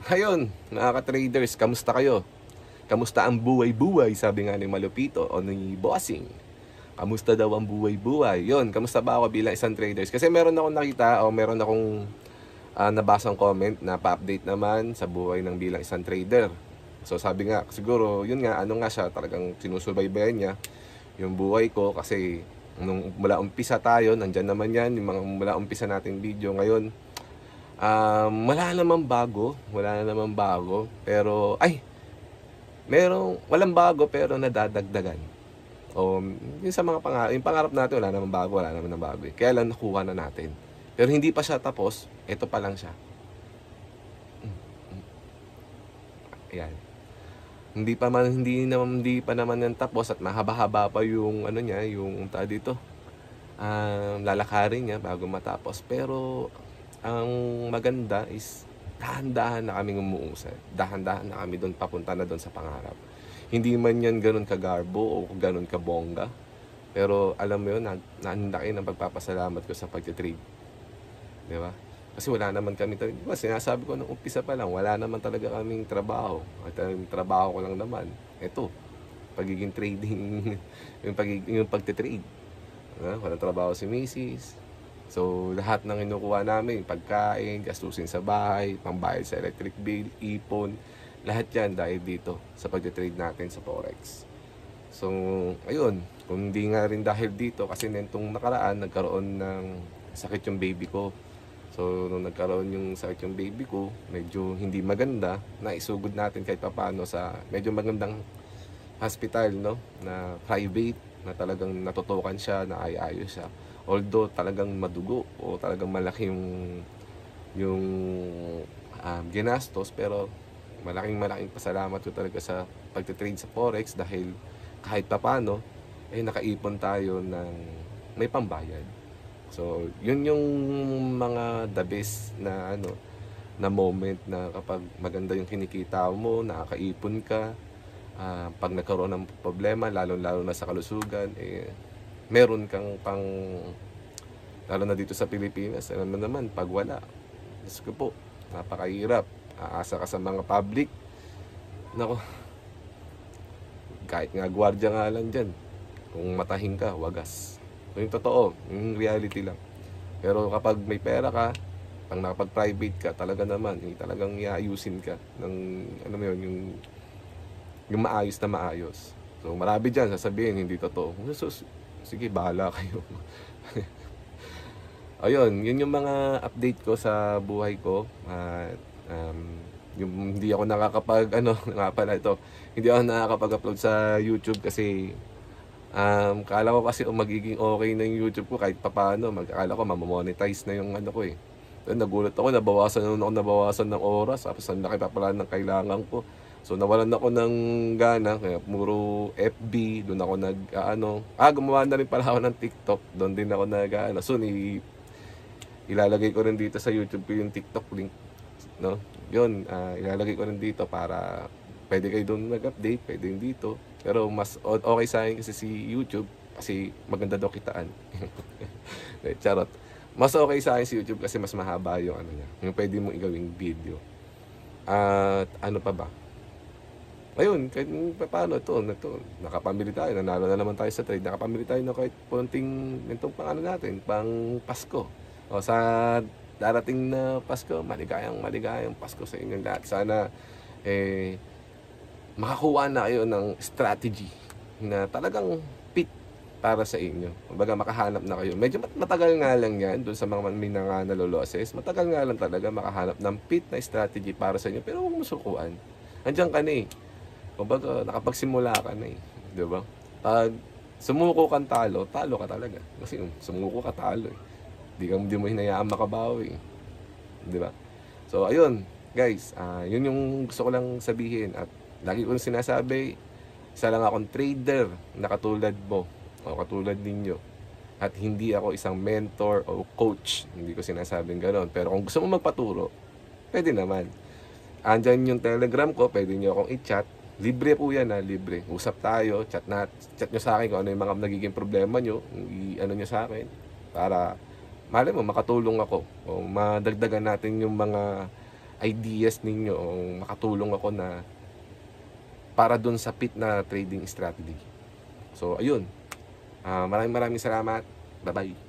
Ayun, mga ka-traders, kamusta kayo? Kamusta ang buhay-buhay? Sabi nga ni Malupito o ni Bossing. Kamusta daw ang buhay-buhay? Yun, kamusta ba ako bilang isang traders? Kasi meron akong nakita o meron akong nabasang comment na pa-update naman sa buhay ng bilang isang trader. So sabi nga, siguro, yun nga, ano nga siya, talagang sinusubaybayan niya yung buhay ko kasi nung mula umpisa tayo, nandyan naman yan, yung mga mula umpisa nating video ngayon. Wala na namang bago, pero, walang bago pero nadadagdagan. O, yung sa mga yung pangarap natin, wala naman bago eh. Kaya lang nakuha na natin. Pero hindi pa siya tapos, ito pa lang siya. Ayan. Hindi pa naman yan tapos at mahaba-haba pa yung ano niya, yung dito. Lalakarin niya bago matapos. Pero ang maganda is dahan-dahan na kaming umuusad. Dahan-dahan na kami doon, papunta na doon sa pangarap. Hindi man yan ganun kagarbo o ganun kabongga. Pero alam mo yun, nandaki ng pagpapasalamat ko sa pag-trade. Di ba? Kasi wala naman kami, di ba, sinasabi ko nung umpisa pa lang, wala naman talaga kaming trabaho. At yung trabaho ko lang naman, ito, pagiging trading, yung pagtitrade. Walang trabaho si Mrs. So, lahat ng inukuha namin, pagkain, gastusin sa bahay, pambayad sa electric bill, ipon, lahat yan dahil dito sa pag-trade natin sa Forex. So, ayun, kung hindi nga rin dahil dito, kasi nitong nakaraan, nagkaroon ng sakit yung baby ko. So, nung nagkaroon yung sakit yung baby ko, medyo hindi maganda, naisugod natin kahit papaano sa medyo magandang hospital, no? Na private, na talagang natutukan siya, na ayos siya. Although talagang madugo o talagang malaki yung ginastos, pero malaking pasalamat ko talaga sa pagtitrade sa Forex dahil kahit papaano nakaipon tayo ng may pambayad. So, yun yung mga the best na na moment na kapag maganda yung kinikita mo, nakakaipon ka, pag nagkaroon ng problema, lalo na sa kalusugan, meron kang lalo na dito sa Pilipinas, alam mo naman, pag wala, Diyos ko po, napakahirap. Aasa ka sa mga public, nako, kahit nga gwardiya nga lang dyan, kung matahin ka, wagas. So, yung totoo, yung reality lang. Pero kapag may pera ka, pag nakapag-private ka, talaga naman, talagang iayusin ka ng, yung maayos na maayos. So, marami dyan, sasabihin, hindi totoo. So, sige, bahala kayo. Ayun, yun yung mga update ko sa buhay ko. Yung hindi ako hindi ako nakakapag-upload sa YouTube kasi kala ko kasi magiging okay na yung YouTube ko kahit papaano. Akala ko mamamonetize na yung ko eh. Then nagulat ako, nabawasan ng oras. Tapos ang laki pa pala ng kailangan ko. So nawalan ako ng gana, kaya puro FB, doon ako gumawa na rin pala ako ng TikTok, doon din ako soon ilalagay ko rin dito sa YouTube ko yung TikTok link, no? Yun, ilalagay ko rin dito para pwede kayo doon mag-update, pwede din dito. Pero mas okay sa akin kasi si YouTube, kasi maganda daw kitaan. Charot. Mas okay sa akin si YouTube kasi mas mahaba yung yung pwede mong igawing video. At ano pa ba? Ayun, kahit paano ito, nakapamili tayo, nanalo na naman tayo sa trade, nakapamili tayo na kahit punting itong natin, pang Pasko. O sa darating na Pasko, maligayang Pasko sa inyong lahat. Sana makakuha na kayo ng strategy na talagang fit para sa inyo. Kumbaga makahanap na kayo. Medyo matagal nga lang yan doon sa mga naloloses. Matagal nga lang talaga makahanap ng fit na strategy para sa inyo. Pero huwag mo sukuan. Andiyan ka na eh. Kumbaga, nakapagsimula ka na eh. Diba? Pag sumuko kang talo ka talaga. Kasi sumuko ka talo eh. Di mo hinayaan makabawi eh. Diba? So, ayun. Guys, yun yung gusto ko lang sabihin. At lagi ko sinasabi, isa lang akong trader na katulad mo o katulad ninyo. At hindi ako isang mentor o coach. Hindi ko sinasabing gano'n. Pero kung gusto mo magpaturo, pwede naman. Andyan yung Telegram ko, pwede nyo akong i-chat. Libre po yan libre. Usap tayo, chat nyo sa akin kung ano yung mga nagiging problema nyo, nyo sa akin, para malay mo makatulong ako o madagdagan natin yung mga ideas ninyo o makatulong ako na para dun sa pit na trading strategy. So ayun, maraming salamat. Bye-bye.